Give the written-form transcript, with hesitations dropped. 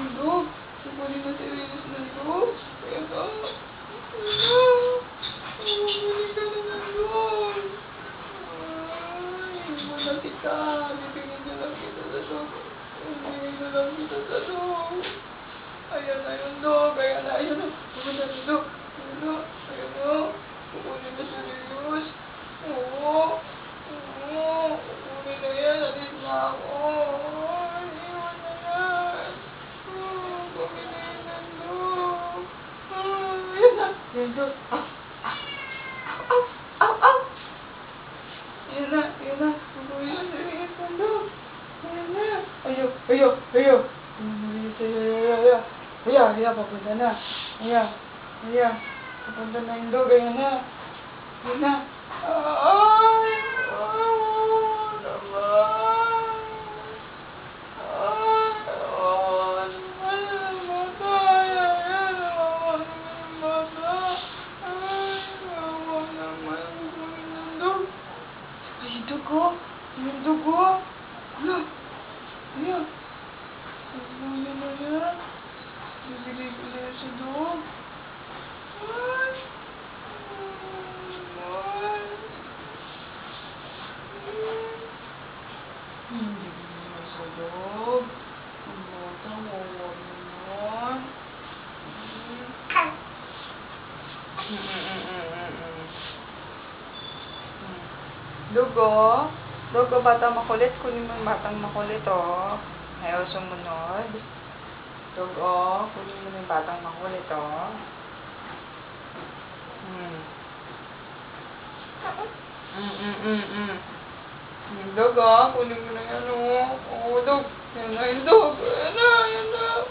yung dog. Kukunin mo si Venus ng dog. Kaya ka. Kukunin ka na ng dog. Ay, wala kita. Bibigyan na lang kita sa dog. Bibigyan na lang kita sa dog. Ayan na yung dog. Ayan na. Ayan na. Pumunta yung dog. Ayan na. Ayan na. Kukunin mo si Venus. Oo. Oo. Kukunin na yan. Alis na ako. Ay, iwan na yan. Kukunin na yan ng dog. Ayan na. Yung dog. Ow. Ow. Ow. Ow. Ayan na. Ayan na. Kukunin na si Venus ng dog. Ayan na. Ayaw. Ayaw. Ayaw. Ayaw. Papunta na. Ayaw. Papunta na yung dog. Ayan na. Ayan na. Ay! Naman! Ay! Naman yung bata! Ayan! Naman yung bata! Ay! Naman yung dog! Ay, yung dugo! Yung dugo! Ano? Ayan! Ano na yan? Bibigay ko na yan sa dog! Ay! Hindi naman sa loob. Ang bata, wawa naman. Dugo. Dugo, bata makulit. Kunin mo yung batang makulit, oh. Ayaw sumunod. Dugo, kunin mo yung batang makulit, oh. Dog, kunin mo na yan, oh. Oo, dog. Yan na yung dog. Ayan na, dog.